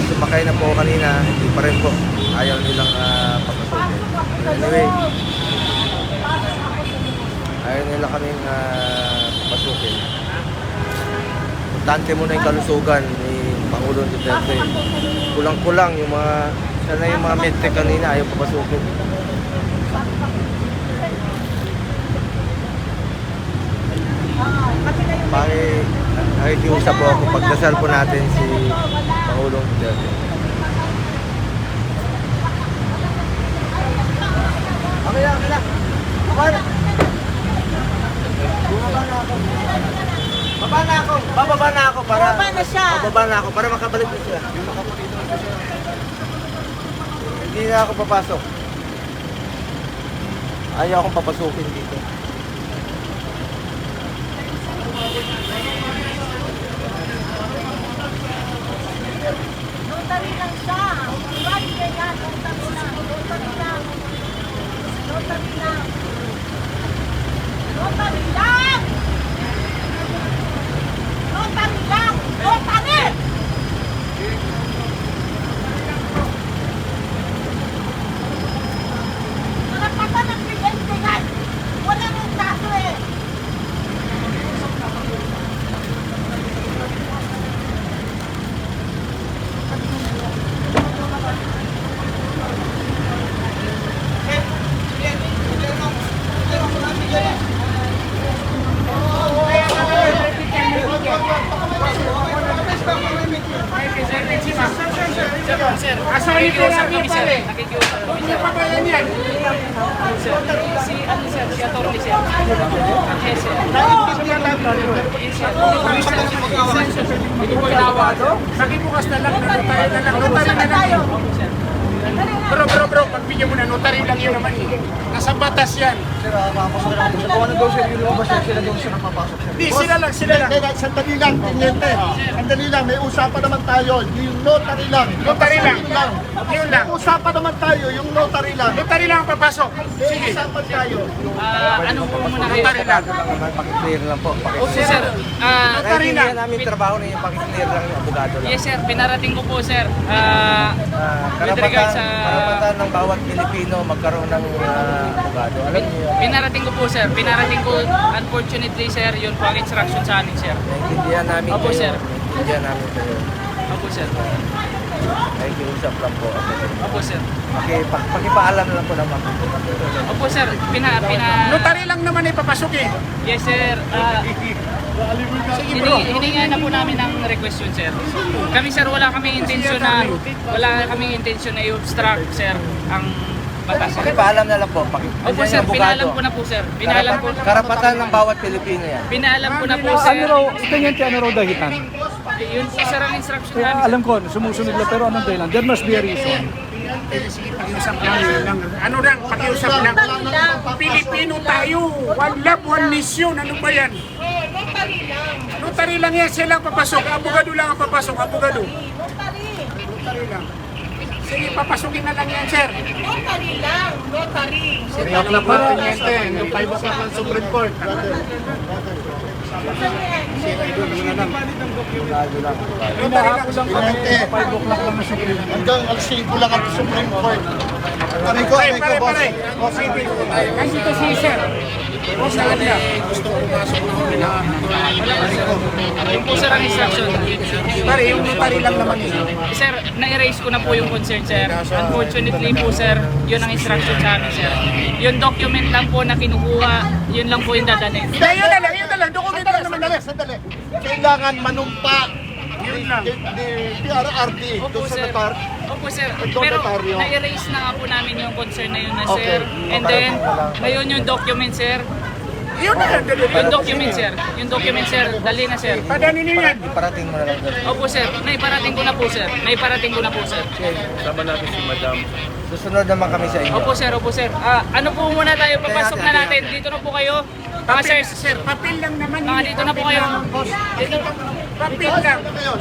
sumakay na po kanina, hindi pa rin po. Ayaw nilang papasukin. Anyway, ayaw nila kaming papasukin. Importante muna yung kalusugan ni Pangulong Duterte. Kulang-kulang yung mga, sana yung mga medtech kanina, ayaw papasukin. Nakikiusap po ako, pagdasal po natin si Pangulong Duterte. Okay lang. Bababa na ako para makabalik na sila. Hindi na ako papasok. Ayaw akong papasukin dito. Notary lang siya. Right kaya, notary lang. Notary lang. Notary lang. Notary lang! Notary lang! Notary! Karapatan ng presidente yan. Wala mong kaso eh. Sir, asahin ko lang kami sir. Nakikiusap kami sir. Papayan yan. Sir, si ano sir, si attorney sir. Yes sir. Hindi po inawado. Nakibukas na lang, notary na lang. Bro, pagbigyan mo na, notary lang yun naman eh. Nasa batas yan. Sir, makapasok na ako. Nagawa na daw sir yung lumabas sir. Sila daw sir ang papasok sir. Di, sila lang. Sandali lang, tiniente. Sandali lang, may usapan naman tayo. Yung notary lang. Notary lang. Yun lang. May usapan naman tayo, yung notary lang. Notary lang ang papasok. May Sige. usapan tayo. Ano po muna kayo? Notary lang. Pakiclear lang po. Okay sir. Notary lang. Naiintindihan namin trabaho na yung pakiclear lang yung abogado lang. Yes sir, pinarating ko po sir. Karapatan ng bawat Pilipino magkaroon ng abogado. Alam niyo yun. Pinarating ko po sir. Pinarating ko, unfortunately sir, yun po ang instruction sa amin sir. Naiintindihan namin Opo, kayo. sir. Naiintindihan namin kayo. Opo sir. Nakikiusap lang po ako. Opo sir. Pakipaalam lang po naman. Opo sir, Notary lang naman ay papasok eh. Yes sir. Sige bro. Hininga na po namin ng request yun sir. Kami sir, wala kaming intensyon na i-obstruct sir ang batas sir. Pakipaalam na lang po. Opo sir, pinaalam ko na po sir. Pinaalam ko. Karapatan ng bawat Pilipino yan. Pinaalam ko na po sir. Ano raw dahilan? Yun po sir ang instruction Kaya namin. alam ko, sumusunod lang, pero anong dahilan? There must be a reason. Sige, pakiusap lang yun lang. Ano lang, pakiusap lang. Pilipino tayo. One love, one nation. Ano ba yan? Notary lang. Notary lang yan. Sila ang papasok. Abogado lang ang papasok. Abogado. Notary. Notary lang. Sige, papasukin na lang yan, sir. Notary lang. Notary. Yung tiniente, yung 5 o'clock ng Supreme Court. Tiniente, 5 o'clock lang ng Supreme Court. Hanggang alas 5 lang ang Supreme Court. Rico, boss. Nandito si sir. Saan niya? Yun po sir ang instruction. Pare, yung notary lang naman yun. Sir, na-erase ko na po yung concern, sir. Unfortunately po, sir, yun ang instruction sa amin, sir. Yung document lang po na kinukuha, yun lang po yung dadalhin. Yun na lang. Dokumento lang naman. Sandali. Kailangan manumpa Yun lang. PRRD Opo, doon sa sir. notar. Opo, sir. Ito, Pero notaryo. na-erase na nga po namin yung concern na yun na, Okay. sir. And then, Paparating ko lang. ngayon yung document, sir. Yun na lang. Yung document, sir. Yung document, sir. Dali na, sir. Padanin niyo yan. Iparating mo na lang doon. Opo, sir. Naiparating ko na po, sir. Naiparating ko na po, sir. Sama natin si Madam. Susunod naman kami sa inyo. Opo, sir. Opo, sir. Ano po muna tayo? Papasok na natin. Dito na po kayo. Mga Papel, sirs. sir. Papel lang naman. Mga dito na po kayo. Dito. Papel lang. Doon kayo.